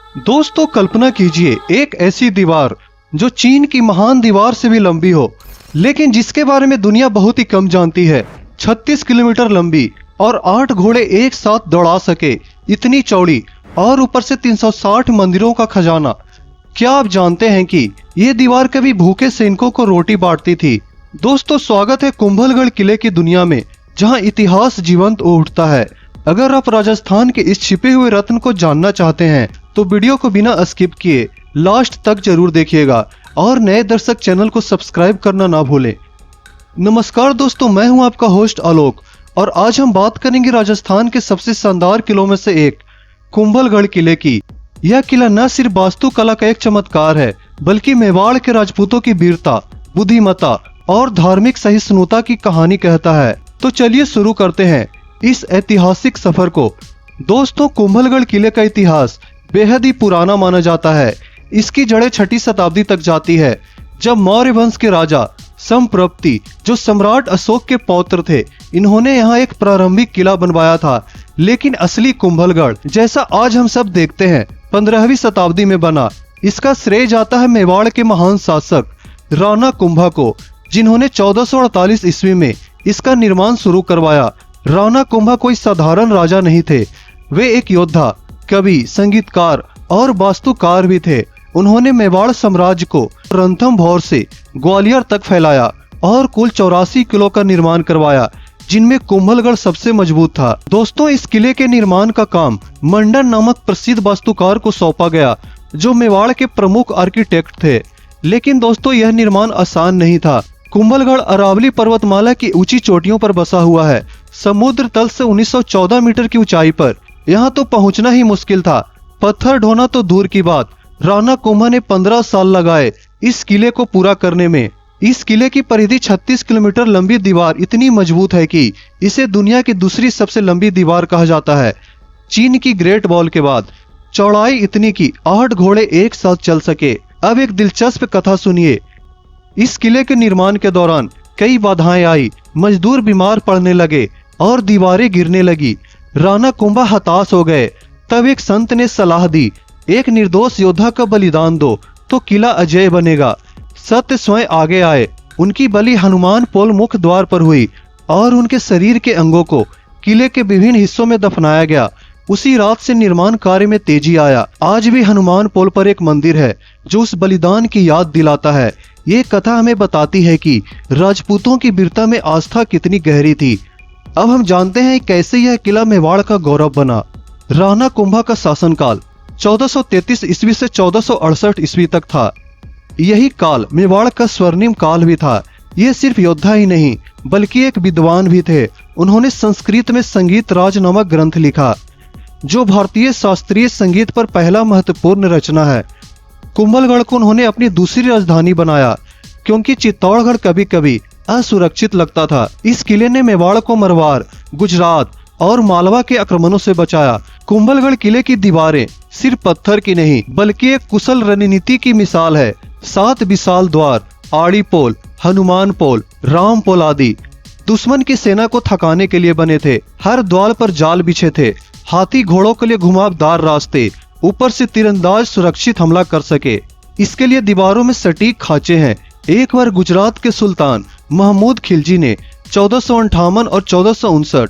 दोस्तों कल्पना कीजिए एक ऐसी दीवार जो चीन की महान दीवार से भी लंबी हो, लेकिन जिसके बारे में दुनिया बहुत ही कम जानती है। 36 किलोमीटर लंबी और 8 घोड़े एक साथ दौड़ा सके इतनी चौड़ी, और ऊपर से 360 मंदिरों का खजाना। क्या आप जानते हैं कि ये दीवार कभी भूखे सैनिकों को रोटी बांटती थी? दोस्तों स्वागत है कुंभलगढ़ किले की दुनिया में, जहां इतिहास जीवंत उठता है। अगर आप राजस्थान के इस छिपे हुए रत्न को जानना चाहते हैं तो वीडियो को बिना स्किप किए लास्ट तक जरूर देखिएगा, और नए दर्शक चैनल को सब्सक्राइब करना ना भूलें। नमस्कार दोस्तों, मैं हूं आपका होस्ट आलोक, और आज हम बात करेंगे राजस्थान के सबसे शानदार किलों में से एक कुंभलगढ़ किले की। यह किला न सिर्फ वास्तुकला का एक चमत्कार है, बल्कि मेवाड़ के राजपूतों की वीरता, बुद्धिमत्ता और धार्मिक सहिष्णुता की कहानी कहता है। तो चलिए शुरू करते हैं इस ऐतिहासिक सफर को। दोस्तों कुंभलगढ़ किले का इतिहास बेहद ही पुराना माना जाता है। इसकी जड़ें 6ठी शताब्दी तक जाती है, जब मौर्य वंश के राजा संप्रप्ति, जो सम्राट अशोक के पौत्र थे, इन्होंने यहाँ एक प्रारंभिक किला बनवाया था। लेकिन असली कुंभलगढ़ जैसा आज हम सब देखते हैं 15वीं शताब्दी में बना। इसका श्रेय जाता है मेवाड़ के महान शासक राणा कुंभा को, जिन्होंने 1448 ईस्वी में इसका निर्माण शुरू करवाया। राणा कुंभा कोई साधारण राजा नहीं थे, वे एक योद्धा, कवि, संगीतकार और वास्तुकार भी थे। उन्होंने मेवाड़ साम्राज्य को रणथंभौर से ग्वालियर तक फैलाया और कुल 84 किलों का निर्माण करवाया, जिनमें कुंभलगढ़ सबसे मजबूत था। दोस्तों इस किले के निर्माण का काम मंडन नामक प्रसिद्ध वास्तुकार को सौंपा गया, जो मेवाड़ के प्रमुख आर्किटेक्ट थे। लेकिन दोस्तों यह निर्माण आसान नहीं था। कुंभलगढ़ अरावली पर्वतमाला की ऊंची चोटियों पर बसा हुआ है, समुद्र तल से 1914 मीटर की ऊंचाई पर। यहाँ तो पहुँचना ही मुश्किल था, पत्थर ढोना तो दूर की बात। राणा कुंभा ने 15 साल लगाए इस किले को पूरा करने में। इस किले की परिधि 36 किलोमीटर लंबी दीवार इतनी मजबूत है कि इसे दुनिया की दूसरी सबसे लंबी दीवार कहा जाता है, चीन की ग्रेट वॉल के बाद। चौड़ाई इतनी कि 8 घोड़े एक साथ चल सके। अब एक दिलचस्प कथा सुनिए। इस किले के निर्माण के दौरान कई बाधाएं आई, मजदूर बीमार पड़ने लगे और दीवारें गिरने लगी। राणा कुंभा हताश हो गए। तब एक संत ने सलाह दी, एक निर्दोष योद्धा का बलिदान दो तो किला अजय बनेगा। सत्य स्वयं आगे आए। उनकी बलि हनुमान पोल मुख्य द्वार पर हुई और उनके शरीर के अंगों को किले के विभिन्न हिस्सों में दफनाया गया। उसी रात से निर्माण कार्य में तेजी आया। आज भी हनुमान पोल पर एक मंदिर है जो उस बलिदान की याद दिलाता है। ये कथा हमें बताती है कि राजपूतों की वीरता में आस्था कितनी गहरी थी। अब हम जानते हैं कैसे यह किला मेवाड़ का गौरव बना। राणा कुंभा का शासनकाल 1433 ईस्वी से 1468 ईस्वी तक था। यही काल मेवाड़ का स्वर्णिम काल भी था। ये सिर्फ योद्धा ही नहीं बल्कि एक विद्वान भी थे। उन्होंने संस्कृत में संगीत राज नामक ग्रंथ लिखा, जो भारतीय शास्त्रीय संगीत पर पहला महत्वपूर्ण रचना है। कुंभलगढ़ को उन्होंने अपनी दूसरी राजधानी बनाया, क्योंकि चित्तौड़गढ़ कभी कभी असुरक्षित लगता था। इस किले ने मेवाड़ को मरवार, गुजरात और मालवा के आक्रमणों से बचाया। कुंभलगढ़ किले की दीवारें सिर्फ पत्थर की नहीं बल्कि एक कुशल रणनीति की मिसाल है। 7 विशाल द्वार, आड़ी पोल, हनुमान पोल, राम पोल आदि दुश्मन की सेना को थकाने के लिए बने थे। हर द्वार पर जाल बिछे थे, हाथी घोड़ों के लिए घुमावदार रास्ते, ऊपर से तीरंदाज सुरक्षित हमला कर सके। इसके लिए दीवारों में सटीक खांचे हैं। एक बार गुजरात के सुल्तान महमूद खिलजी ने 1458 और 1459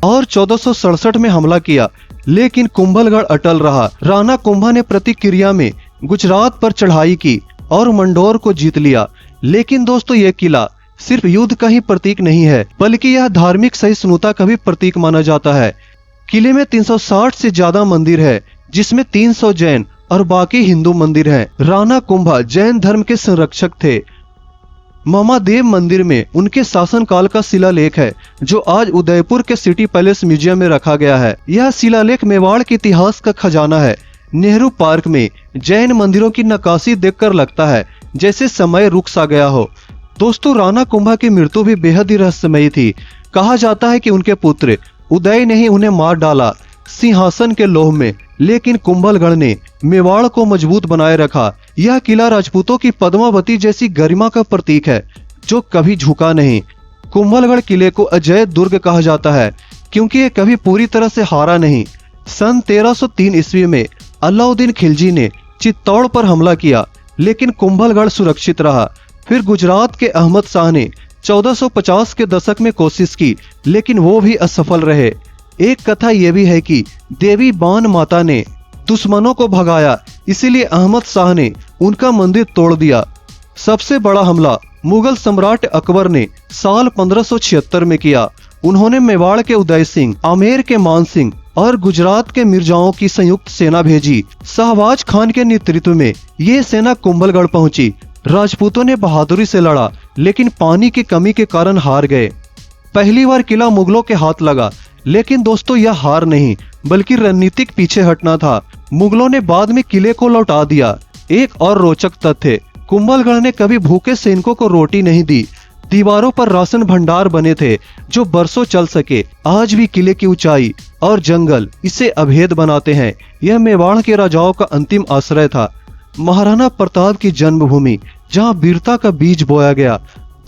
और 1467 में हमला किया, लेकिन कुंभलगढ़ अटल रहा। राणा कुंभा ने प्रतिक्रिया में गुजरात पर चढ़ाई की और मंडोर को जीत लिया। लेकिन दोस्तों यह किला सिर्फ युद्ध का ही प्रतीक नहीं है, बल्कि यह धार्मिक सहिष्णुता का भी प्रतीक माना जाता है। किले में 360 से ज्यादा मंदिर है, जिसमें 300 जैन और बाकी हिंदू मंदिर हैं। राणा कुंभा जैन धर्म के संरक्षक थे। मामादेव मंदिर में उनके शासनकाल का शिलालेख है, जो आज उदयपुर के सिटी पैलेस म्यूजियम में रखा गया है। यह शिलालेख मेवाड़ के इतिहास का खजाना है। नेहरू पार्क में जैन मंदिरों की नक्काशी देखकर लगता है जैसे समय रुक सा गया हो। दोस्तों राणा कुंभा की मृत्यु भी बेहद ही रहस्यमयी थी। कहा जाता है कि उनके पुत्र उदय ने ही उन्हें मार डाला सिंहासन के लोभ में, लेकिन कुंभलगढ़ ने मेवाड़ को मजबूत बनाए रखा। यह किला राजपूतों की पद्मावती जैसी गरिमा का प्रतीक है, जो कभी झुका नहीं। कुंभलगढ़ किले को अजय दुर्ग कहा जाता है, क्योंकि ये कभी पूरी तरह से हारा नहीं। सन 1303 ईस्वी में अलाउद्दीन खिलजी ने चित्तौड़ पर हमला किया, लेकिन कुंभलगढ़ सुरक्षित रहा। फिर गुजरात के अहमद शाह ने 1450 के दशक में कोशिश की, लेकिन वो भी असफल रहे। एक कथा यह भी है कि देवी बाण माता ने दुश्मनों को भगाया, इसीलिए अहमद शाह ने उनका मंदिर तोड़ दिया। सबसे बड़ा हमला मुगल सम्राट अकबर ने साल 1576 में किया। उन्होंने मेवाड़ के उदय सिंह, आमेर के मान सिंह और गुजरात के मिर्जाओं की संयुक्त सेना भेजी। शाहबाज खान के नेतृत्व में ये सेना कुंभलगढ़ पहुंची। राजपूतों ने बहादुरी से लड़ा, लेकिन पानी की कमी के कारण हार गए। पहली बार किला मुगलों के हाथ लगा, लेकिन दोस्तों यह हार नहीं बल्कि रणनीतिक पीछे हटना था। मुगलों ने बाद में किले को लौटा दिया। एक और रोचक तथ्य, कुंभलगढ़ ने कभी भूखे सैनिकों को रोटी नहीं दी। दीवारों पर राशन भंडार बने थे जो बरसों चल सके। आज भी किले की ऊंचाई और जंगल इसे अभेद बनाते हैं। यह मेवाड़ के राजाओं का अंतिम आश्रय था, महाराणा प्रताप की जन्मभूमि, जहां वीरता का बीज बोया गया।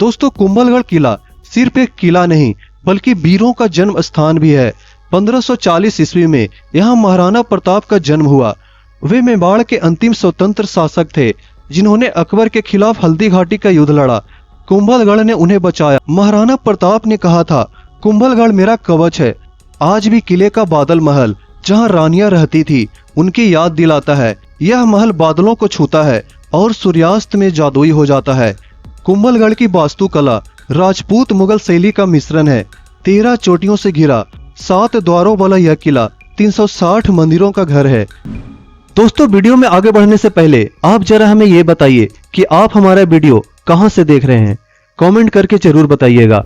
दोस्तों, कुंभलगढ़ किला सिर्फ एक किला नहीं बल्कि वीरों का जन्म स्थान भी है। 1540 ईस्वी में यहाँ महाराणा प्रताप का जन्म हुआ। वे मेवाड़ के अंतिम स्वतंत्र शासक थे जिन्होंने अकबर के खिलाफ हल्दी घाटी का युद्ध लड़ा। कुंभलगढ़ ने उन्हें बचाया। महाराणा प्रताप ने कहा था, कुंभलगढ़ मेरा कवच है। आज भी किले का बादल महल, जहाँ रानियां रहती थी, उनकी याद दिलाता है। यह महल बादलों को छूता है और सूर्यास्त में जादुई हो जाता है। कुंभलगढ़ की वास्तुकला राजपूत मुगल शैली का मिश्रण है। 13 चोटियों से घिरा 7 द्वारों वाला यह किला 360 मंदिरों का घर है। दोस्तों, वीडियो में आगे बढ़ने से पहले आप जरा हमें ये बताइए कि आप हमारा वीडियो कहां से देख रहे हैं। कमेंट करके जरूर बताइएगा।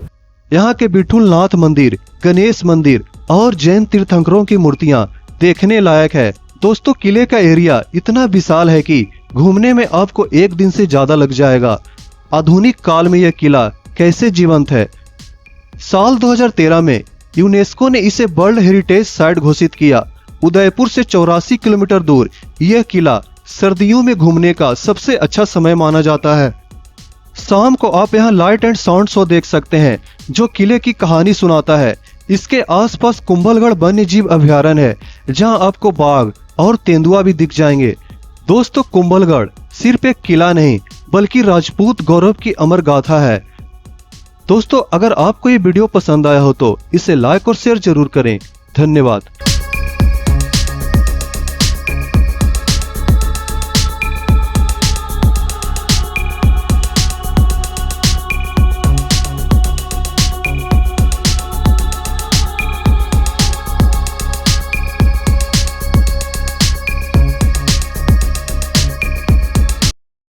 यहाँ के विठुलनाथ मंदिर, गणेश मंदिर और जैन तीर्थंकरों की मूर्तियां देखने लायक है। दोस्तों, किले का एरिया इतना विशाल है कि घूमने में आपको एक दिन से ज्यादा लग जाएगा। आधुनिक काल में यह किला कैसे जीवंत है। साल 2013 में यूनेस्को ने इसे वर्ल्ड हेरिटेज साइट घोषित किया। उदयपुर से 84 किलोमीटर दूर यह किला सर्दियों में घूमने का सबसे अच्छा समय माना जाता है। शाम को आप यहाँ लाइट एंड साउंड शो देख सकते हैं जो किले की कहानी सुनाता है। इसके आसपास कुंभलगढ़ वन्य जीव अभयारण्य है, जहाँ आपको बाघ और तेंदुआ भी दिख जाएंगे। दोस्तों, कुंभलगढ़ सिर्फ एक किला नहीं बल्कि राजपूत गौरव की अमर गाथा है। दोस्तों, अगर आपको ये वीडियो पसंद आया हो तो इसे लाइक और शेयर जरूर करें। धन्यवाद।